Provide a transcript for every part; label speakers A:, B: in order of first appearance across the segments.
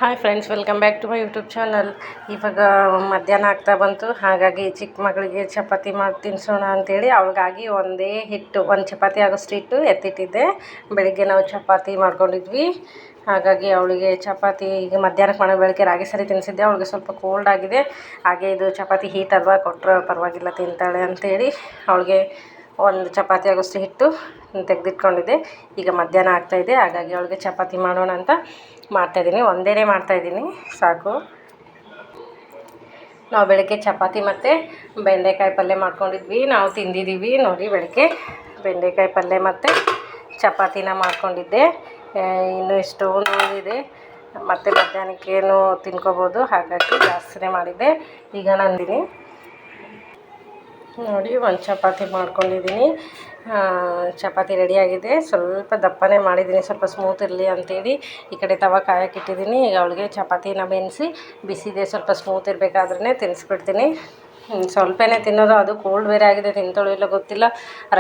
A: Hi friends, welcome back to my YouTube channel. ಇವಾಗ ಮಧ್ಯಾಹ್ನ ಆಗ್ತಾ ಬಂತು. ಹಾಗಾಗಿ ಚಿಕ್ಕ ಮಗಳಿಗೆ ಚಪಾತಿ ಮಾಡಿ ತಿನ್ನಿಸೋಣ ಅಂಥೇಳಿ ಅವಳಿಗಾಗಿ ಒಂದು ಚಪಾತಿ ಆಗೋಷ್ಟು ಹಿಟ್ಟು ಎತ್ತಿಟ್ಟಿದ್ದೆ. ಬೆಳಿಗ್ಗೆ ನಾವು ಚಪಾತಿ ಮಾಡ್ಕೊಂಡಿದ್ವಿ. ಹಾಗಾಗಿ ಅವಳಿಗೆ ಚಪಾತಿ ಈಗ ಮಧ್ಯಾಹ್ನಕ್ಕೆ ಮಾಡೋ ಬೆಳಗ್ಗೆ ರಾಗಿ ಸರಿ ತಿನ್ನಿಸಿದ್ದೆ. ಅವಳಿಗೆ ಸ್ವಲ್ಪ ಕೋಲ್ಡ್ ಆಗಿದೆ. ಹಾಗೆ ಇದು ಚಪಾತಿ ಹೀಟ್ ಅಲ್ವಾ, ಕೊಟ್ಟರೆ ಪರವಾಗಿಲ್ಲ ತಿಂತಾಳೆ ಅಂಥೇಳಿ ಅವಳಿಗೆ ಒಂದು ಚಪಾತಿ ಆಗೋಷ್ಟು ಹಿಟ್ಟು ತೆಗೆದಿಟ್ಕೊಂಡಿದ್ದೆ. ಈಗ ಮಧ್ಯಾಹ್ನ ಆಗ್ತಾಯಿದೆ. ಹಾಗಾಗಿ ಅವಳಿಗೆ ಚಪಾತಿ ಮಾಡೋಣ ಅಂತ ಮಾಡ್ತಾಯಿದ್ದೀನಿ. ಒಂದೇ ಮಾಡ್ತಾಯಿದ್ದೀನಿ, ಸಾಕು. ನಾವು ಬೆಳಗ್ಗೆ ಚಪಾತಿ ಮತ್ತು ಬೆಂಡೆಕಾಯಿ ಪಲ್ಯ ಮಾಡ್ಕೊಂಡಿದ್ವಿ. ನಾವು ತಿಂದಿದ್ದೀವಿ ನೋಡಿ. ಬೆಳಗ್ಗೆ ಬೆಂಡೆಕಾಯಿ ಪಲ್ಯ ಮತ್ತು ಚಪಾತಿನ ಮಾಡ್ಕೊಂಡಿದ್ದೆ. ಇನ್ನೂ ಎಷ್ಟೊಂದು ಉಳಿದಿದೆ, ಮತ್ತು ಮಧ್ಯಾಹ್ನಕ್ಕೇನು ತಿನ್ಕೋಬೋದು. ಹಾಗಾಗಿ ಜಾಸ್ತಿನೇ ಮಾಡಿದ್ದೆ. ಈಗ ನಂದಿನಿ ನೋಡಿ, ಒಂದು ಚಪಾತಿ ಮಾಡ್ಕೊಂಡಿದ್ದೀನಿ. ಚಪಾತಿ ರೆಡಿಯಾಗಿದೆ. ಸ್ವಲ್ಪ ದಪ್ಪನೇ ಮಾಡಿದ್ದೀನಿ, ಸ್ವಲ್ಪ ಸ್ಮೂತ್ ಇರಲಿ ಅಂಥೇಳಿ. ಈ ಕಡೆ ತವ ಕಾಯಕ್ಕಿಟ್ಟಿದ್ದೀನಿ. ಈಗ ಅವಳಿಗೆ ಚಪಾತಿನ ಬೆನೆಸಿ ಬಿಸಿದೆ, ಸ್ವಲ್ಪ ಸ್ಮೂತ್ ಇರಬೇಕಾದ್ರೇ ತಿನ್ನಿಸ್ಬಿಡ್ತೀನಿ. ಸ್ವಲ್ಪನೇ ತಿನ್ನೋದು, ಅದು ಕೋಲ್ಡ್ ಬೇರೆ ಆಗಿದೆ. ತಿಂತಳೋ ಇಲ್ಲ ಗೊತ್ತಿಲ್ಲ.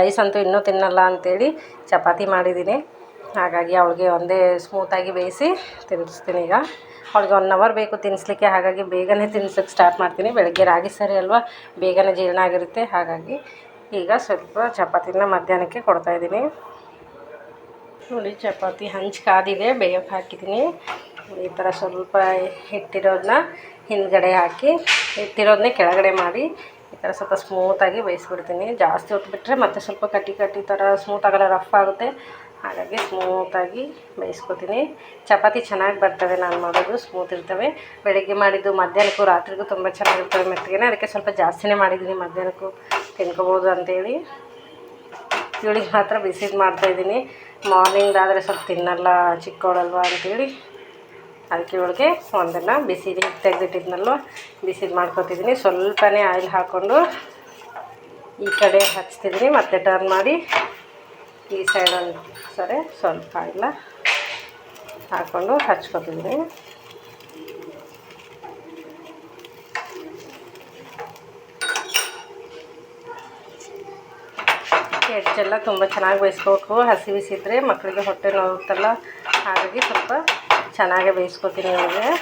A: ರೈಸ್ ಅಂತೂ ಇನ್ನೂ ತಿನ್ನಲ್ಲ ಅಂಥೇಳಿ ಚಪಾತಿ ಮಾಡಿದ್ದೀನಿ. ಹಾಗಾಗಿ ಅವಳಿಗೆ ಒಂದೇ ಸ್ಮೂತಾಗಿ ಬೇಯಿಸಿ ತಿನ್ನಿಸ್ತೀನಿ. ಈಗ ಅವಳಿಗೆ 1 ಅವರ್ ಬೇಕು ತಿನ್ನಿಸ್ಲಿಕ್ಕೆ. ಹಾಗಾಗಿ ಬೇಗನೆ ತಿನ್ನಿಸೋಕ್ಕೆ ಸ್ಟಾರ್ಟ್ ಮಾಡ್ತೀನಿ. ಬೆಳಗ್ಗೆ ರಾಗಿ ಸರಿ ಅಲ್ವಾ, ಬೇಗನೆ ಜೀರ್ಣ ಆಗಿರುತ್ತೆ. ಹಾಗಾಗಿ ಈಗ ಸ್ವಲ್ಪ ಚಪಾತಿನ ಮಧ್ಯಾಹ್ನಕ್ಕೆ ಕೊಡ್ತಾಯಿದ್ದೀನಿ. ನೋಡಿ, ಚಪಾತಿ ಹಂಚು ಕಾದಿದೆ, ಬೇಯೋಕ್ಕೆ ಹಾಕಿದ್ದೀನಿ. ಈ ಥರ ಸ್ವಲ್ಪ ಹಿಟ್ಟಿರೋದನ್ನ ಹಿಂದ್ಗಡೆ ಹಾಕಿ, ಹಿಟ್ಟಿರೋದನ್ನೇ ಕೆಳಗಡೆ ಮಾಡಿ ಈ ಥರ ಸ್ವಲ್ಪ ಸ್ಮೂತಾಗಿ ಬೇಯಿಸ್ಬಿಡ್ತೀನಿ. ಜಾಸ್ತಿ ಹೊತ್ತು ಬಿಟ್ಟರೆ ಮತ್ತು ಸ್ವಲ್ಪ ಕಟ್ಟಿ ಥರ ಸ್ಮೂತ್ ಆಗಲ್ಲ, ರಫ್ ಆಗುತ್ತೆ. ಹಾಗಾಗಿ ಸ್ಮೂತಾಗಿ ಬೇಯಿಸ್ಕೊತೀನಿ. ಚಪಾತಿ ಚೆನ್ನಾಗಿ ಬರ್ತವೆ ನಾನು ಮಾಡೋದು, ಸ್ಮೂತ್ ಇರ್ತವೆ. ಬೆಳಗ್ಗೆ ಮಾಡಿದ್ದು ಮಧ್ಯಾಹ್ನಕ್ಕೂ ರಾತ್ರಿಗೂ ತುಂಬ ಚೆನ್ನಾಗಿರ್ತವೆ ಮೆತ್ತಗೆ. ಅದಕ್ಕೆ ಸ್ವಲ್ಪ ಜಾಸ್ತಿನೇ ಮಾಡಿದ್ದೀನಿ, ಮಧ್ಯಾಹ್ನಕ್ಕೂ ತಿನ್ಕೋಬೋದು ಅಂಥೇಳಿ. ಇವಳಿಗೆ ಮಾತ್ರ ಬಿಸಿದು ಮಾಡ್ತಾಯಿದ್ದೀನಿ. ಮಾರ್ನಿಂಗಾದರೆ ಸ್ವಲ್ಪ ತಿನ್ನಲ್ಲ, ಚಿಕ್ಕವಳಲ್ವ ಅಂಥೇಳಿ. ಅದಕ್ಕೆ ಇವಳಿಗೆ ಒಂದನ್ನು ಬಿಸಿದು ಹಿಟ್ಟು ತೆಗೆದಿಟ್ಟಿದ್ನಲ್ವ, ಬಿಸಿದು ಮಾಡ್ಕೊತಿದ್ದೀನಿ. ಸ್ವಲ್ಪನೇ ಆಯಿಲ್ ಹಾಕ್ಕೊಂಡು ಈ ಕಡೆ ಹಚ್ತಿದ್ದೀನಿ, ಮತ್ತು ಟರ್ನ್ ಮಾಡಿ ಈ ಸೈಡಲ್ಲಿ ಸ್ವಲ್ಪ ಆಯಿಲ್ ಹಾಕ್ಕೊಂಡು ಹಚ್ಕೊತಿದ್ದೀನಿ. ಎಡ್ಜೆಲ್ಲ ತುಂಬ ಚೆನ್ನಾಗಿ ಬೇಯಿಸ್ಕೋಬೇಕು. ಹಸಿ ಬಿಸಿದ್ರೆ ಮಕ್ಕಳಿಗೆ ಹೊಟ್ಟೆ ನೋವುತ್ತಲ್ಲ, ಹಾಗಾಗಿ ಸ್ವಲ್ಪ ಚೆನ್ನಾಗೇ ಬೇಯಿಸ್ಕೊತೀನಿ ಅವಳಿಗೆ.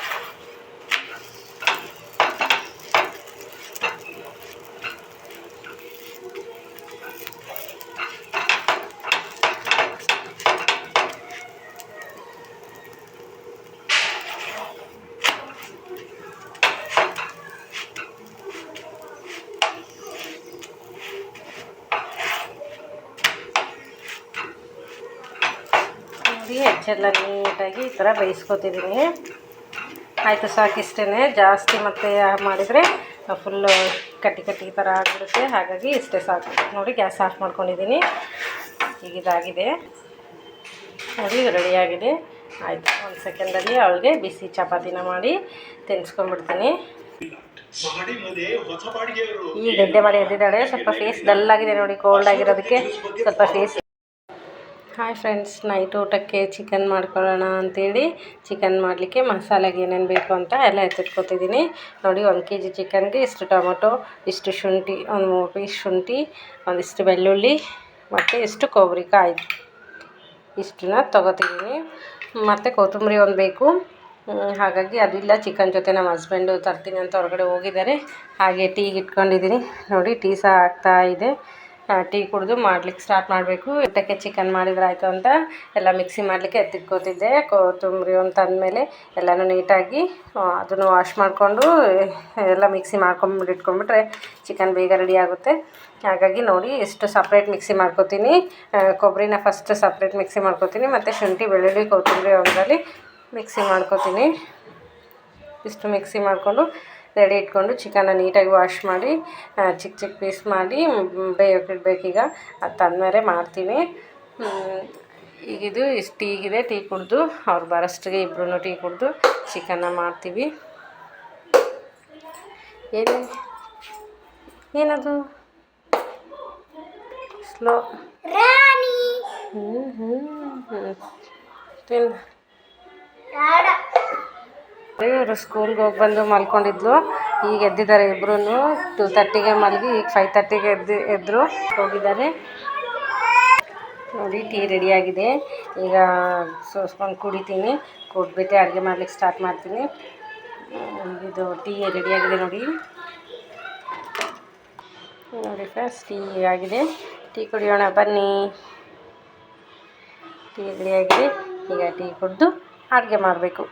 A: ಹೆಚ್ಚೆಲ್ಲ ನೀಟಾಗಿ ಈ ಥರ ಬೇಯಿಸ್ಕೊತಿದ್ದೀನಿ. ಆಯಿತು, ಸಾಕಿಷ್ಟೇ. ಜಾಸ್ತಿ ಮತ್ತೆ ಮಾಡಿದರೆ ಫುಲ್ಲು ಕಟ್ಟಿ ಥರ ಆಗಿಬಿಡುತ್ತೆ. ಹಾಗಾಗಿ ಇಷ್ಟೇ ಸಾಕು. ನೋಡಿ, ಗ್ಯಾಸ್ ಆಫ್ ಮಾಡ್ಕೊಂಡಿದ್ದೀನಿ. ಈಗ ಇದಾಗಿದೆ ನೋಡಿ, ರೆಡಿಯಾಗಿದೆ. ಆಯಿತು, 1 ಸೆಕೆಂಡಲ್ಲಿ ಅವಳಿಗೆ ಬಿಸಿ ಚಪಾತಿನ ಮಾಡಿ ತಿನ್ನಿಸ್ಕೊಂಡ್ಬಿಡ್ತೀನಿ. ಈಗ ನಿದ್ದೆ ಮಾಡಿ ಎದ್ದಿದ್ದಾಳೆ. ಸ್ವಲ್ಪ ಫೇಸ್ ಡಲ್ ಆಗಿದೆ ನೋಡಿ, ಕೋಲ್ಡ್ ಆಗಿರೋದಕ್ಕೆ ಸ್ವಲ್ಪ ಫೇಸ್. ಹಾಯ್ ಫ್ರೆಂಡ್ಸ್, ನೈಟ್ ಊಟಕ್ಕೆ ಚಿಕನ್ ಮಾಡ್ಕೊಳ್ಳೋಣ ಅಂಥೇಳಿ ಚಿಕನ್ ಮಾಡಲಿಕ್ಕೆ ಮಸಾಲೆಗೆ ಏನೇನು ಬೇಕು ಅಂತ ಎಲ್ಲ ಎತ್ತಿಟ್ಕೊತಿದ್ದೀನಿ. ನೋಡಿ, 1 kg ಚಿಕನ್ಗೆ ಇಷ್ಟು ಟೊಮೊಟೊ, ಇಷ್ಟು ಶುಂಠಿ, ಒಂದು 3 ಪೀಸ್ ಶುಂಠಿ, ಒಂದಿಷ್ಟು ಬೆಳ್ಳುಳ್ಳಿ ಮತ್ತು ಇಷ್ಟು ಕೊಬ್ಬರಿ ಕಾಯಿ, ಇಷ್ಟನ್ನ ತೊಗೋತಿದ್ದೀನಿ. ಮತ್ತು ಕೊತ್ತಂಬರಿ ಒಂದು ಬೇಕು. ಹಾಗಾಗಿ ಅದಿಲ್ಲ, ಚಿಕನ್ ಜೊತೆ ನಮ್ಮ ಹಸ್ಬೆಂಡು ತರ್ತೀನಿ ಅಂತ ಹೊರಗಡೆ ಹೋಗಿದ್ದಾರೆ. ಹಾಗೆ ಟೀಗೆ ಇಟ್ಕೊಂಡಿದ್ದೀನಿ ನೋಡಿ, ಟೀ ಸಹ ಆಗ್ತಾ ಇದೆ. ಟೀ ಕುಡಿದು ಮಾಡ್ಲಿಕ್ಕೆ ಸ್ಟಾರ್ಟ್ ಮಾಡಬೇಕು. ಊಟಕ್ಕೆ ಚಿಕನ್ ಮಾಡಿದ್ರೆ ಆಯಿತು ಅಂತ ಎಲ್ಲ ಮಿಕ್ಸಿ ಮಾಡಲಿಕ್ಕೆ ಎತ್ತಿಟ್ಕೋತಿದ್ದೆ. ಕೊತ್ತಂಬರಿ ಒಂದು ತಂದಮೇಲೆ ಎಲ್ಲನೂ ನೀಟಾಗಿ ಅದನ್ನು ವಾಶ್ ಮಾಡಿಕೊಂಡು ಎಲ್ಲ ಮಿಕ್ಸಿ ಇಟ್ಕೊಂಡ್ಬಿಟ್ರೆ ಚಿಕನ್ ಬೇಗ ರೆಡಿ ಆಗುತ್ತೆ. ಹಾಗಾಗಿ ನೋಡಿ, ಎಷ್ಟು ಸಪ್ರೇಟ್ ಮಿಕ್ಸಿ ಮಾಡ್ಕೋತೀನಿ. ಕೊಬ್ಬರಿನ ಫಸ್ಟ್ ಸಪ್ರೇಟ್ ಮಿಕ್ಸಿ ಮಾಡ್ಕೋತೀನಿ, ಮತ್ತು ಶುಂಠಿ, ಬೆಳ್ಳುಳ್ಳಿ, ಕೊತ್ತಂಬರಿ ಒಂದರಲ್ಲಿ ಮಿಕ್ಸಿ ಮಾಡ್ಕೋತೀನಿ. ಇಷ್ಟು ಮಿಕ್ಸಿ ಮಾಡಿಕೊಂಡು ರೆಡಿ ಇಟ್ಕೊಂಡು ಚಿಕನ್ನ ನೀಟಾಗಿ ವಾಶ್ ಮಾಡಿ ಚಿಕ್ಕ ಪೀಸ್ ಮಾಡಿ ಬೇಯೋಕೆ ಇಡಬೇಕೀಗ. ಅದು ತಂದಮೇಲೆ ಮಾಡ್ತೀನಿ. ಈಗಿದು ಇಷ್ಟು ಟೀಗಿದೆ. ಟೀ ಕುಡಿದು ಅವ್ರು ಬರೋಷ್ಟಿಗೆ ಇಬ್ಬರೂ ಟೀ ಕುಡಿದು ಚಿಕನ್ನ ಮಾಡ್ತೀವಿ. ಏನದು ಸ್ಲೋ ತಿನ್. ಇವರು ಸ್ಕೂಲ್ಗೆ ಹೋಗಿ ಬಂದು ಮಲ್ಕೊಂಡಿದ್ಲು. ಈಗ ಎದ್ದಿದ್ದಾರೆ ಇಬ್ಬರೂ. 2:30ಗೆ ಮಲಗಿ ಈಗ 5:30ಗೆ ಎದ್ರು ಹೋಗಿದ್ದಾರೆ. ನೋಡಿ ಟೀ ರೆಡಿಯಾಗಿದೆ. ಈಗ ಸೋಸ್ಕೊಂಡು ಕುಡಿತೀನಿ. ಕುಡಿದ್ಬಿಟ್ಟು ಅಡುಗೆ ಮಾಡ್ಲಿಕ್ಕೆ ಸ್ಟಾರ್ಟ್ ಮಾಡ್ತೀನಿ. ಇದು ಟೀ ರೆಡಿಯಾಗಿದೆ ನೋಡಿ. ನೋಡಿ ಫ್ರೆಂಡ್ಸ್, ಟೀ ಆಗಿದೆ. ಟೀ ಕುಡಿಯೋಣ ಬನ್ನಿ. ಟೀ ರೆಡಿಯಾಗಿದೆ. ಈಗ ಟೀ ಕುಡಿದು ಅಡುಗೆ ಮಾಡಬೇಕು.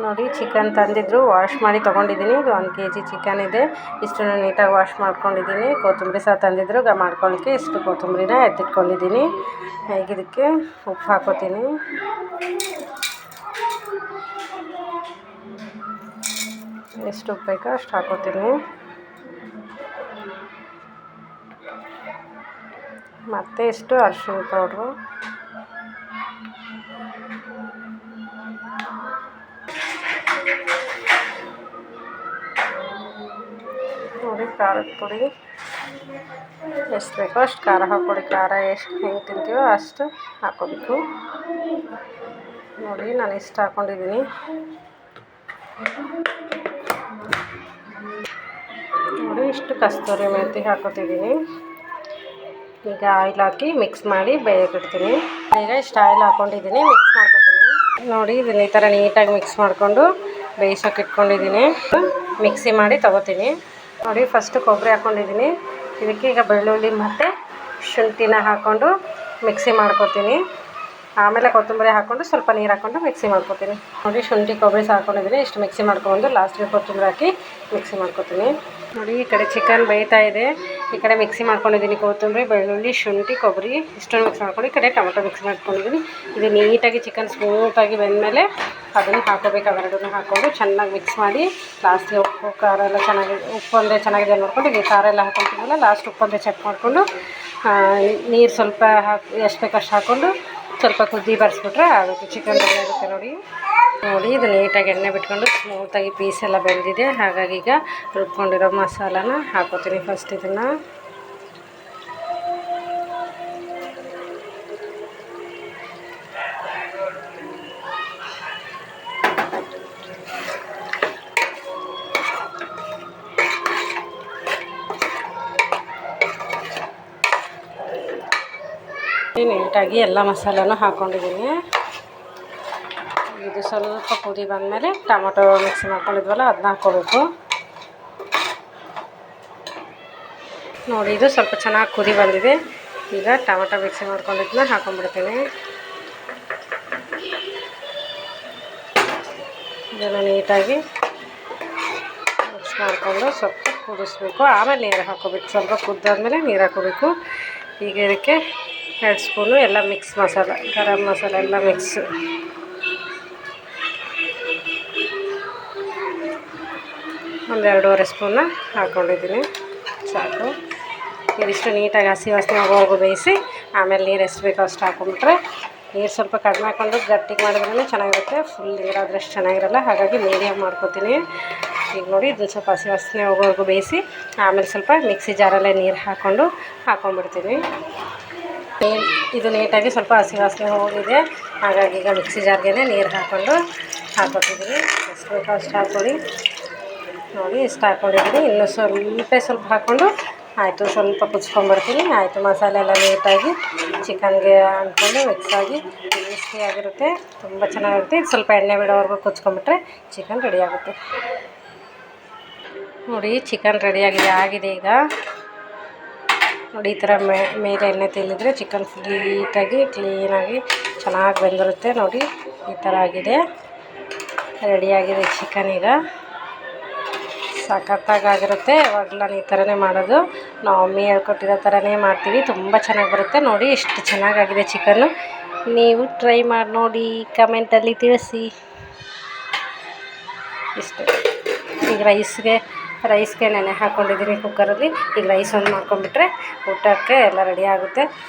A: ನೋಡಿ ಚಿಕನ್ ತಂದಿದ್ರು, ವಾಶ್ ಮಾಡಿ ತೊಗೊಂಡಿದ್ದೀನಿ. ಇದು 1 kg ಚಿಕನ್ ಇದೆ. ಇಷ್ಟನ್ನು ನೀಟಾಗಿ ವಾಶ್ ಮಾಡ್ಕೊಂಡಿದ್ದೀನಿ. ಕೊತ್ತಂಬರಿ ಸಹ ತಂದಿದ್ರು, ಮಾಡ್ಕೊಳ್ಳಿಕ್ಕೆ ಇಷ್ಟು ಕೊತ್ತಂಬರಿನ ಎತ್ತಿಟ್ಕೊಂಡಿದ್ದೀನಿ. ಈಗ ಇದಕ್ಕೆ ಉಪ್ಪು ಹಾಕೋತೀನಿ. ಎಷ್ಟು ಉಪ್ಪು ಬೇಕೋ ಅಷ್ಟು ಹಾಕೋತೀನಿ. ಮತ್ತು ಇಷ್ಟು ಅರಿಶಿಣ ಪೌಡ್ರು, ನೋಡಿ ಖಾರದ ಪುಡಿ ಎಷ್ಟು ಬೇಕೋ ಅಷ್ಟು ಖಾರ ಹಾಕ್ಕೊಡಿ. ಖಾರ ಎಷ್ಟು ಹೆಂಗೆ ತಿಂತೀವೋ ಅಷ್ಟು ಹಾಕ್ಕೋಬೇಕು. ನೋಡಿ ನಾನು ಇಷ್ಟು ಹಾಕ್ಕೊಂಡಿದ್ದೀನಿ. ನೋಡಿ ಇಷ್ಟು ಕಸ್ತೂರಿ ಮೆಂತಿ ಹಾಕೋತಿದ್ದೀನಿ. ಈಗ ಆಯಿಲ್ ಹಾಕಿ ಮಿಕ್ಸ್ ಮಾಡಿ ಬೇಯಕ್ಕಿಡ್ತೀನಿ. ಈಗ ಇಷ್ಟು ಆಯಿಲ್ ಹಾಕ್ಕೊಂಡಿದ್ದೀನಿ, ಮಿಕ್ಸ್ ಮಾಡ್ಕೊತೀನಿ. ನೋಡಿ ಇದನ್ನ ಈ ಥರ ನೀಟಾಗಿ ಮಿಕ್ಸ್ ಮಾಡಿಕೊಂಡು ಬೇಯಿಸೋಕೆ ಇಟ್ಕೊಂಡಿದ್ದೀನಿ. ಮಿಕ್ಸಿ ಮಾಡಿ ತೊಗೋತೀನಿ. ನೋಡಿ ಫಸ್ಟು ಕೊಬ್ಬರಿ ಹಾಕ್ಕೊಂಡಿದ್ದೀನಿ. ಇದಕ್ಕೆ ಈಗ ಬೆಳ್ಳುಳ್ಳಿ ಮತ್ತು ಶುಂಠಿನ ಹಾಕ್ಕೊಂಡು ಮಿಕ್ಸಿ ಮಾಡ್ಕೊತೀನಿ. ಆಮೇಲೆ ಕೊತ್ತಂಬರಿ ಹಾಕ್ಕೊಂಡು ಸ್ವಲ್ಪ ನೀರು ಹಾಕ್ಕೊಂಡು ಮಿಕ್ಸಿ ಮಾಡ್ಕೊತೀನಿ. ನೋಡಿ ಶುಂಠಿ ಕೊಬ್ಬರಿ ಸಹ ಹಾಕ್ಕೊಂಡಿದ್ದೀನಿ. ಇಷ್ಟು ಮಿಕ್ಸಿ ಮಾಡ್ಕೊಂಡು ಲಾಸ್ಟಿಗೆ ಕೊತ್ತಂಬರಿ ಹಾಕಿ ಮಿಕ್ಸಿ ಮಾಡ್ಕೊತೀನಿ. ನೋಡಿ ಈ ಕಡೆ ಚಿಕನ್ ಬೇಯ್ತಾ ಇದೆ. ಈ ಕಡೆ ಮಿಕ್ಸಿ ಮಾಡ್ಕೊಂಡಿದ್ದೀನಿ ಕೊತ್ತಂಬರಿ, ಬೆಳ್ಳುಳ್ಳಿ, ಶುಂಠಿ, ಕೊಬ್ಬರಿ ಇಷ್ಟೊಂದು ಮಿಕ್ಸ್ ಮಾಡ್ಕೊಂಡು ಈ ಕಡೆ ಟೊಮೆಟೊ ಮಿಕ್ಸ್ ಮಾಡ್ಕೊಂಡಿದ್ದೀನಿ. ಇದು ನೀಟಾಗಿ ಚಿಕನ್ ಸ್ಮೂತಾಗಿ ಬೆಂದಮೇಲೆ ಅದನ್ನು ಹಾಕೋಬೇಕು. ಅವೆರಡನ್ನೂ ಹಾಕ್ಕೊಂಡು ಚೆನ್ನಾಗಿ ಮಿಕ್ಸ್ ಮಾಡಿ ಲಾಸ್ಟಿಗೆ ಉಪ್ಪು ಖಾರ ಎಲ್ಲ ಚೆನ್ನಾಗಿ, ಉಪ್ಪು ಒಂದೇ ಚೆನ್ನಾಗಿದೆ ನೋಡ್ಕೊಂಡು ಈಗ ಖಾರ ಎಲ್ಲ ಹಾಕ್ಕೊಂತೀವಲ್ಲ ಲಾಸ್ಟ್ ಉಪ್ಪು ಒಂದೇ ಚೆಕ್ ಮಾಡಿಕೊಂಡು ನೀರು ಸ್ವಲ್ಪ ಎಷ್ಟು ಬೇಕು ಅಷ್ಟು ಹಾಕ್ಕೊಂಡು ಸ್ವಲ್ಪ ಕುದಿ ಬರೆಸ್ಬಿಟ್ರೆ ಆಗುತ್ತೆ. ಚಿಕನ್ ರೆಡಿ ಆಗುತ್ತೆ ನೋಡಿ. ನೋಡಿ ಇದು ನೀಟಾಗಿ ಎಣ್ಣೆ ಬಿಟ್ಕೊಂಡು ಸ್ಮೂತಾಗಿ ಪೀಸ್ ಎಲ್ಲ ಬೆಂದಿದೆ. ಹಾಗಾಗಿ ಈಗ ರುಬ್ಕೊಂಡಿರೋ ಮಸಾಲಾನ ಹಾಕೋತೀನಿ. ಫಸ್ಟ್ ಇದನ್ನು ನೀಟಾಗಿ ಎಲ್ಲ ಮಸಾಲನೂ ಹಾಕ್ಕೊಂಡಿದ್ದೀನಿ. ಇದು ಸ್ವಲ್ಪ ಕುದಿ ಬಂದಮೇಲೆ ಟೊಮೊಟೊ ಮಿಕ್ಸಿ ಮಾಡ್ಕೊಂಡಿದ್ವಲ್ಲ ಅದನ್ನ ಹಾಕ್ಕೋಬೇಕು. ನೋಡಿ ಇದು ಸ್ವಲ್ಪ ಚೆನ್ನಾಗಿ ಕುದಿ ಬಂದಿದೆ. ಈಗ ಟೊಮೊಟೊ ಮಿಕ್ಸಿ ಮಾಡ್ಕೊಂಡಿದ್ದನ್ನ ಹಾಕೊಂಡ್ಬಿಡ್ತೀನಿ. ಇದನ್ನು ನೀಟಾಗಿ ಮಿಕ್ಸ್ ಮಾಡಿಕೊಂಡು ಸ್ವಲ್ಪ ಕುದಿಸ್ಬೇಕು. ಆಮೇಲೆ ನೀರು ಹಾಕ್ಕೋಬೇಕು. ಸ್ವಲ್ಪ ಕುದ್ದಾದ್ಮೇಲೆ ನೀರು ಹಾಕ್ಕೋಬೇಕು. ಈಗ ಇದಕ್ಕೆ 2 ಸ್ಪೂನು ಎಲ್ಲ ಮಿಕ್ಸ್ ಮಸಾಲ, ಗರಂ ಮಸಾಲ ಎಲ್ಲ ಮಿಕ್ಸ್, ಒಂದು 2.5 ಸ್ಪೂನ ಹಾಕ್ಕೊಂಡಿದ್ದೀನಿ. ಸಾಕು. ಇದಿಷ್ಟು ನೀಟಾಗಿ ಹಸಿ ವಾಸನೆ ಹೋಗೋವರೆಗೂ ಬೇಯಿಸಿ ಆಮೇಲೆ ನೀರು ಎಷ್ಟು ಬೇಕೋ ಅಷ್ಟು ಹಾಕ್ಕೊಂಬಿಟ್ರೆ, ನೀರು ಸ್ವಲ್ಪ ಕಡಿಮೆ ಹಾಕ್ಕೊಂಡು ಗಟ್ಟಿಗೆ ಮಾಡಿದ್ರೇ ಚೆನ್ನಾಗಿರುತ್ತೆ. ಫುಲ್ ನೀರಾದರೆ ಅಷ್ಟು ಚೆನ್ನಾಗಿರಲ್ಲ. ಹಾಗಾಗಿ ಮೀಡಿಯಮ್ ಮಾಡ್ಕೊತೀನಿ. ಈಗ ನೋಡಿ ಇದನ್ನು ಸ್ವಲ್ಪ ಹಸಿ ವಾಸನೆ ಹೋಗೋವರೆಗೂ ಬೇಯಿಸಿ ಆಮೇಲೆ ಸ್ವಲ್ಪ ಮಿಕ್ಸಿ ಜಾರಲ್ಲೇ ನೀರು ಹಾಕ್ಕೊಂಡ್ಬಿಡ್ತೀನಿ. ಇದು ನೀಟಾಗಿ ಸ್ವಲ್ಪ ಹಸಿ ವಾಸನೆ ಹೋಗಿದೆ. ಹಾಗಾಗಿ ಈಗ ಮಿಕ್ಸಿ ಜಾರ್ಗೆ ನೀರು ಹಾಕ್ಕೊತಿದ್ದೀನಿ. ಎಷ್ಟು ಬೇಕೋ ಅಷ್ಟು ಹಾಕ್ಕೊಳ್ಳಿ. ನೋಡಿ ಇಷ್ಟು ಹಾಕ್ಕೊಂಡಿದ್ದೀನಿ. ಇನ್ನೂ ಸ್ವಲ್ಪ ಹಾಕ್ಕೊಂಡು ಆಯಿತು ಸ್ವಲ್ಪ ಕುದಿಸ್ಕೊಂಡ್ಬರ್ತೀನಿ. ಆಯಿತು ಮಸಾಲೆ ಎಲ್ಲ ನೀಟಾಗಿ ಚಿಕನ್ಗೆ ಅಂದ್ಕೊಂಡು ಮಿಕ್ಸ್ ಆಗಿ ಟೇಸ್ಟಿಯಾಗಿರುತ್ತೆ. ತುಂಬ ಚೆನ್ನಾಗಿರುತ್ತೆ. ಇದು ಸ್ವಲ್ಪ ಎಣ್ಣೆ ಬಿಡೋವರೆಗೂ ಕುದಿಸ್ಕೊಂಡ್ಬಿಟ್ರೆ ಚಿಕನ್ ರೆಡಿ ಆಗುತ್ತೆ. ನೋಡಿ ಚಿಕನ್ ಆಗಿದೆ ಈಗ. ನೋಡಿ ಈ ಥರ ಮೇಲೆ ಎಣ್ಣೆ ತೆಗೆದ್ರೆ ಚಿಕನ್ ನೀಟಾಗಿ ಕ್ಲೀನಾಗಿ ಚೆನ್ನಾಗಿ ಬೆಂದಿರುತ್ತೆ. ನೋಡಿ ಈ ಥರ ಆಗಿದೆ, ರೆಡಿಯಾಗಿದೆ ಚಿಕನ್. ಈಗ ಸಖತ್ತಾಗಿರುತ್ತೆ. ಯಾವಾಗಲೂ ನಾನು ಈ ಥರನೇ ಮಾಡೋದು. ನಾವು ಮಮ್ಮಿ ಹೇಳ್ಕೊಟ್ಟಿರೋ ಥರನೇ ಮಾಡ್ತೀವಿ. ತುಂಬ ಚೆನ್ನಾಗಿ ಬರುತ್ತೆ. ನೋಡಿ ಎಷ್ಟು ಚೆನ್ನಾಗಾಗಿದೆ ಚಿಕನ್ನು. ನೀವು ಟ್ರೈ ಮಾಡಿ ನೋಡಿ, ಕಮೆಂಟಲ್ಲಿ ತಿಳಿಸಿ. ಇಷ್ಟು. ಈಗ ರೈಸ್ಗೆ ನೆನೆ ಹಾಕ್ಕೊಂಡಿದ್ದೀನಿ ಕುಕ್ಕರಲ್ಲಿ. ಈಗ ರೈಸ್ ಒಂದು ಮಾಡ್ಕೊಂಡ್ಬಿಟ್ರೆ ಊಟಕ್ಕೆ ಎಲ್ಲ ರೆಡಿ ಆಗುತ್ತೆ.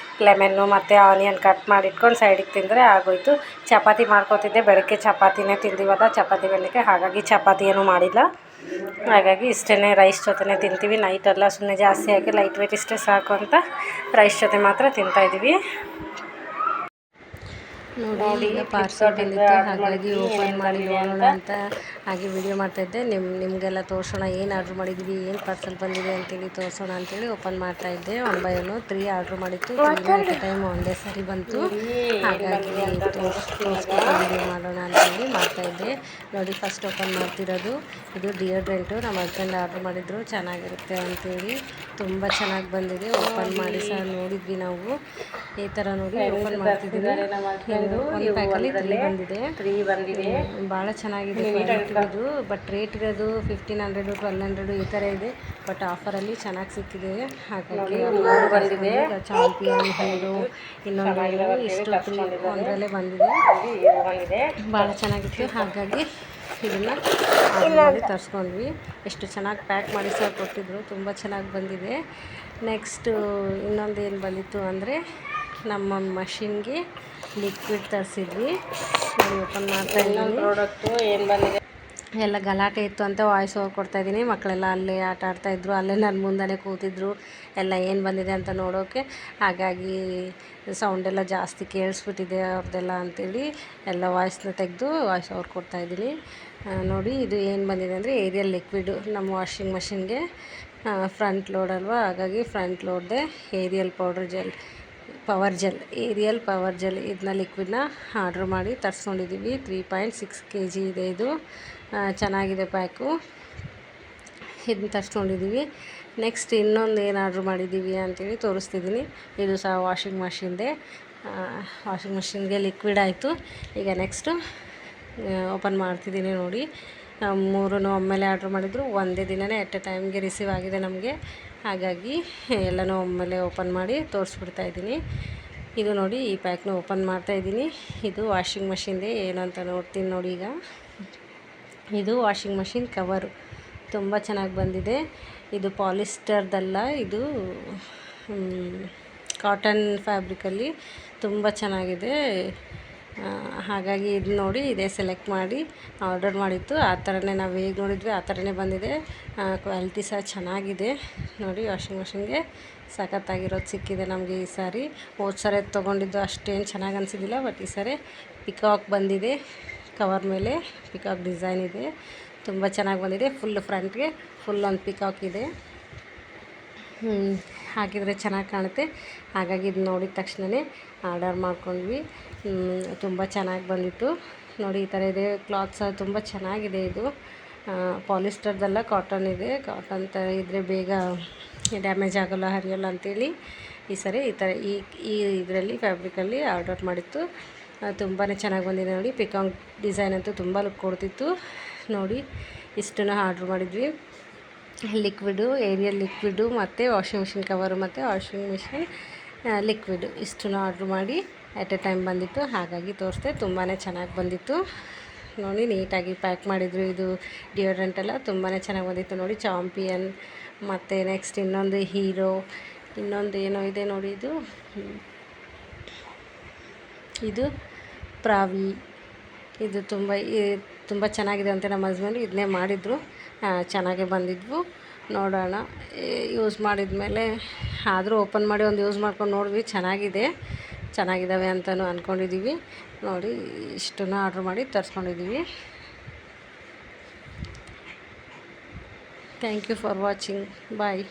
A: ಲೆಮನ್ನು ಮತ್ತು ಆನಿಯನ್ ಕಟ್ ಮಾಡಿ ಇಟ್ಕೊಂಡು ಸೈಡಿಗೆ ತಿಂದರೆ ಆಗೋಯ್ತು. ಚಪಾತಿ ಮಾಡ್ಕೊತಿದ್ದೆ, ಬೆಳಗ್ಗೆ ಚಪಾತಿನೇ ತಿಂದಿವಲ್ಲ, ಚಪಾತಿ ಬೆಳಗ್ಗೆ, ಹಾಗಾಗಿ ಚಪಾತಿ ಏನೂ ಮಾಡಿಲ್ಲ. ಹಾಗಾಗಿ ಇಷ್ಟೇ ರೈಸ್ ಜೊತೆನೇ ತಿಂತೀವಿ. ನೈಟೆಲ್ಲ ಸುಮ್ಮನೆ ಜಾಸ್ತಿ ಹಾಕಿ ಲೈಟ್ ವೇಟ್ ಇಷ್ಟೇ ಸಾಕು ಅಂತ ರೈಸ್ ಜೊತೆ ಮಾತ್ರ ತಿಂತಾಯಿದ್ದೀವಿ. ನೋಡಿ ಈಗ ಪಾರ್ಸಲ್ ಬಂದಿತ್ತು, ಹಾಗಾಗಿ ಓಪನ್ ಮಾಡಿ ನೋಡೋಣ ಅಂತ ಹಾಗೆ ವಿಡಿಯೋ ಮಾಡ್ತಾಯಿದ್ದೆ. ನಿಮಗೆಲ್ಲ ತೋರಿಸೋಣ ಏನು ಆರ್ಡ್ರ್ ಮಾಡಿದ್ವಿ, ಏನು ಪಾರ್ಸಲ್ ಬಂದಿದೆ ಅಂತೇಳಿ ತೋರಿಸೋಣ ಅಂತೇಳಿ ಓಪನ್ ಮಾಡ್ತಾಯಿದ್ದೆ. 1 by 1 3 ಆರ್ಡ್ರ್ ಮಾಡಿತ್ತು. 3 ಎಟ್ ಎ ಟೈಮ್ ಒಂದೇ ಸರಿ ಬಂತು, ಹಾಗಾಗಿ ತೋರಿಸ್ಬಿಟ್ಟು ವಿಡಿಯೋ ಮಾಡೋಣ ಅಂತೇಳಿ ಮಾಡ್ತಾಯಿದ್ದೆ. ನೋಡಿ ಫಸ್ಟ್ ಓಪನ್ ಮಾಡ್ತಿರೋದು ಇದು ಡಿಯೋಡ್ರೆಂಟು. ನಮ್ಮ ಹಸ್ಬೆಂಡ್ ಆರ್ಡ್ರ್ ಮಾಡಿದ್ರು, ಚೆನ್ನಾಗಿರುತ್ತೆ ಅಂತೇಳಿ. ತುಂಬ ಚೆನ್ನಾಗಿ ಬಂದಿದೆ. ಓಪನ್ ಮಾಡಿ ಸಹ ನೋಡಿದ್ವಿ ನಾವು. ಈ ಥರ ನೋಡಿ ಓಪನ್ ಮಾಡ್ತಿದ್ದೀನಿ. ಒಂದು ಪ್ಯಾಕಲ್ಲಿ 3 ಬಂದಿದೆ. ಭಾಳ ಚೆನ್ನಾಗಿದೆ ಕ್ವಾಲಿಟಿ ಇದು. ಬಟ್ ರೇಟ್ ಇರೋದು 1500 1200 ಈ ಥರ ಇದೆ. ಬಟ್ ಆಫರಲ್ಲಿ ಚೆನ್ನಾಗಿ ಸಿಕ್ಕಿದೆ, ಹಾಗಾಗಿ ಬಂದಿದೆ. ಚಾಂಪಿಯನ್, ಹೀರೋ, ಇನ್ನೊಂದು ಇಷ್ಟು 3 ಒಂದರಲ್ಲೇ ಬಂದಿದೆ. ಭಾಳ ಚೆನ್ನಾಗಿತ್ತು, ಹಾಗಾಗಿ ಇದನ್ನು ಆರ್ಡರ್ ಮಾಡಿ ತರಿಸ್ಕೊಂಡ್ವಿ. ಎಷ್ಟು ಚೆನ್ನಾಗಿ ಪ್ಯಾಕ್ ಮಾಡಿ ಸಹ ಕೊಟ್ಟಿದ್ರು, ತುಂಬ ಚೆನ್ನಾಗಿ ಬಂದಿದೆ. ನೆಕ್ಸ್ಟು ಇನ್ನೊಂದು ಏನು ಬಂದಿತ್ತು ಅಂದರೆ ನಮ್ಮ ಮಷಿನ್ಗೆ ಲಿಕ್ವಿಡ್ ತರಿಸಿದ್ವಿ. ನೋಡಿ ಓಪನ್ ಮಾಡ್ತಾ ಇದ್ದೀನಿ. ಪ್ರಾಡಕ್ಟು ಏನು ಬಂದಿದೆ ಎಲ್ಲ ಗಲಾಟೆ ಇತ್ತು ಅಂತ ವಾಯ್ಸ್ ಓವರ್ ಕೊಡ್ತಾಯಿದ್ದೀನಿ. ಮಕ್ಕಳೆಲ್ಲ ಅಲ್ಲೇ ಆಟ ಆಡ್ತಾಯಿದ್ರು, ಅಲ್ಲೇ ನನ್ನ ಮುಂದೆ ಕೂತಿದ್ರು ಎಲ್ಲ ಏನು ಬಂದಿದೆ ಅಂತ ನೋಡೋಕ್ಕೆ. ಹಾಗಾಗಿ ಸೌಂಡೆಲ್ಲ ಜಾಸ್ತಿ ಕೇಳಿಸ್ಬಿಟ್ಟಿದೆ ಅವ್ರದ್ದೆಲ್ಲ ಅಂಥೇಳಿ ಎಲ್ಲ ವಾಯ್ಸ್ನ ತೆಗೆದು ವಾಯ್ಸ್ ಓವರ್ ಕೊಡ್ತಾಯಿದ್ದೀನಿ. ನೋಡಿ ಇದು ಏನು ಬಂದಿದೆ ಅಂದರೆ ಏರಿಯಲ್ ಲಿಕ್ವಿಡು. ನಮ್ಮ ವಾಷಿಂಗ್ ಮಷಿನ್ಗೆ ಫ್ರಂಟ್ ಲೋಡ್ ಅಲ್ವಾ, ಹಾಗಾಗಿ ಫ್ರಂಟ್ ಲೋಡ್ದೆ ಏರಿಯಲ್ ಏರಿಯಲ್ ಪವರ್ ಜೆಲ್ ಇದನ್ನ ಲಿಕ್ವಿಡ್ನ ಆರ್ಡ್ರ್ ಮಾಡಿ ತರಿಸ್ಕೊಂಡಿದ್ದೀವಿ. 3.6 kg ಇದೆ ಇದು. ಚೆನ್ನಾಗಿದೆ ಪ್ಯಾಕು. ಇದನ್ನ ತರಿಸ್ಕೊಂಡಿದ್ದೀವಿ. ನೆಕ್ಸ್ಟ್ ಇನ್ನೊಂದು ಏನು ಆರ್ಡ್ರ್ ಮಾಡಿದ್ದೀವಿ ಅಂತೇಳಿ ತೋರಿಸ್ತಿದ್ದೀನಿ. ಇದು ಸಹ ವಾಷಿಂಗ್ ಮಷಿನ್ಗೆ ಲಿಕ್ವಿಡ್ ಆಯಿತು. ಈಗ ನೆಕ್ಸ್ಟು ಓಪನ್ ಮಾಡ್ತಿದ್ದೀನಿ. ನೋಡಿ 3 ಒಮ್ಮೆಲೆ ಆರ್ಡ್ರ್ ಮಾಡಿದ್ರು, ಒಂದೇ ದಿನವೇ ಎಟ್ ಎ ಟೈಮ್ಗೆ ರಿಸೀವ್ ಆಗಿದೆ ನಮಗೆ. ಹಾಗಾಗಿ ಎಲ್ಲನೂ ಒಮ್ಮೆಲೆ ಓಪನ್ ಮಾಡಿ ತೋರಿಸ್ಬಿಡ್ತಾಯಿದ್ದೀನಿ. ಇದು ನೋಡಿ ಈ ಪ್ಯಾಕ್ನ ಓಪನ್ ಮಾಡ್ತಾಯಿದ್ದೀನಿ. ಇದು ವಾಷಿಂಗ್ ಮಷಿನ್ದೆ ಏನು ಅಂತ ನೋಡ್ತೀನಿ ನೋಡಿ. ಈಗ ಇದು ವಾಷಿಂಗ್ ಮಷಿನ್ ಕವರು ತುಂಬ ಚೆನ್ನಾಗಿ ಬಂದಿದೆ. ಇದು ಪಾಲಿಸ್ಟರ್ದಲ್ಲ, ಇದು ಕಾಟನ್ ಫ್ಯಾಬ್ರಿಕಲ್ಲಿ ತುಂಬ ಚೆನ್ನಾಗಿದೆ. ಹಾಗಾಗಿ ಇದು ನೋಡಿ ಇದೇ ಸೆಲೆಕ್ಟ್ ಮಾಡಿ ಆರ್ಡರ್ ಮಾಡಿತ್ತು. ಆ ಥರನೇ ನಾವು ಹೇಗೆ ನೋಡಿದ್ವಿ ಆ ಥರನೇ ಬಂದಿದೆ. ಕ್ವಾಲಿಟಿ ಸಹ ಚೆನ್ನಾಗಿದೆ. ನೋಡಿ ವಾಷಿಂಗ್ ಮಷಿನ್ಗೆ ಸಖತ್ತಾಗಿರೋದು ಸಿಕ್ಕಿದೆ ನಮಗೆ ಈ ಸಾರಿ. ಹೋದ ಸಾರಿ ತೊಗೊಂಡಿದ್ದು ಅಷ್ಟೇನು ಚೆನ್ನಾಗಿ ಅನಿಸಿದ್ದಿಲ್ಲ, ಬಟ್ ಈ ಸಾರಿ ಪಿಕಾಕ್ ಬಂದಿದೆ. ಕವರ್ ಮೇಲೆ ಪಿಕಾಕ್ ಡಿಸೈನ್ ಇದೆ, ತುಂಬ ಚೆನ್ನಾಗಿ ಬಂದಿದೆ. ಫ್ರಂಟ್ಗೆ ಒಂದು ಪಿಕಾಕ್ ಇದೆ. ಹಾಕಿದರೆ ಚೆನ್ನಾಗಿ ಕಾಣುತ್ತೆ, ಹಾಗಾಗಿ ಇದು ನೋಡಿದ ತಕ್ಷಣವೇ ಆರ್ಡರ್ ಮಾಡ್ಕೊಂಡ್ವಿ. ತುಂಬ ಚೆನ್ನಾಗಿ ಬಂದಿತ್ತು. ನೋಡಿ ಈ ಥರ ಇದೆ. ಕ್ಲಾತ್ ಸಹ ತುಂಬ ಚೆನ್ನಾಗಿದೆ. ಇದು ಪಾಲಿಸ್ಟರ್ದಲ್ಲ, ಕಾಟನ್ ಇದೆ. ಕಾಟನ್ ಥರ ಇದ್ದರೆ ಬೇಗ ಡ್ಯಾಮೇಜ್ ಆಗೋಲ್ಲ, ಹರಿಯೋಲ್ಲ ಅಂಥೇಳಿ ಈ ಸರಿ ಈ ಥರ ಈ ಇದರಲ್ಲಿ ಫ್ಯಾಬ್ರಿಕಲ್ಲಿ ಆರ್ಡರ್ ಮಾಡಿತ್ತು. ತುಂಬಾ ಚೆನ್ನಾಗಿ ಬಂದಿದೆ. ನೋಡಿ ಪಿಕಾಕ್ ಡಿಸೈನ್ ಅಂತೂ ತುಂಬ ಲುಕ್ ಕೊಡ್ತಿತ್ತು. ನೋಡಿ ಇಷ್ಟನ್ನು ಆರ್ಡ್ರ್ ಮಾಡಿದ್ವಿ. ಲಿಕ್ವಿಡು, ಏರಿಯಲ್ ಲಿಕ್ವಿಡು ಮತ್ತು ವಾಷಿಂಗ್ ಮಿಷಿನ್ ಕವರು ಮತ್ತು ವಾಷಿಂಗ್ ಮಿಷಿನ್ ಲಿಕ್ವಿಡು ಇಷ್ಟನ್ನು ಆರ್ಡ್ರ್ ಮಾಡಿ ಎಟ್ ಎ ಟೈಮ್ ಬಂದಿತ್ತು, ಹಾಗಾಗಿ ತೋರಿಸ್ದೆ. ತುಂಬಾ ಚೆನ್ನಾಗಿ ಬಂದಿತ್ತು. ನೋಡಿ ನೀಟಾಗಿ ಪ್ಯಾಕ್ ಮಾಡಿದರು. ಇದು ಡಿಯೋಡ್ರೆಂಟ್ ಎಲ್ಲ ತುಂಬಾ ಚೆನ್ನಾಗಿ ಬಂದಿತ್ತು. ನೋಡಿ ಚಾಂಪಿಯನ್ ಮತ್ತು ನೆಕ್ಸ್ಟ್ ಇನ್ನೊಂದು ಹೀರೋ, ಇನ್ನೊಂದು ಏನೋ ಇದೆ ನೋಡಿ. ಇದು ಪ್ರಾವಿ. ಇದು ತುಂಬ ಚೆನ್ನಾಗಿದೆ ಅಂತ ನಮ್ಮ ಹಸ್ಬೆಂಡ್ ಇದನ್ನೇ ಮಾಡಿದರು. ಚೆನ್ನಾಗೇ ಬಂದಿದ್ವು. ನೋಡೋಣ ಯೂಸ್ ಮಾಡಿದ ಮೇಲೆ. ಆದರೂ ಓಪನ್ ಮಾಡಿ ಒಂದು ಯೂಸ್ ಮಾಡ್ಕೊಂಡು ನೋಡಿದ್ವಿ, ಚೆನ್ನಾಗಿದ್ದಾವೆ ಅಂತಲೂ ಅಂದ್ಕೊಂಡಿದ್ದೀವಿ. ನೋಡಿ ಇಷ್ಟನ್ನು ಆರ್ಡ್ರ್ ಮಾಡಿ ತರಿಸ್ಕೊಂಡಿದ್ದೀವಿ. Thank you for watching. Bye.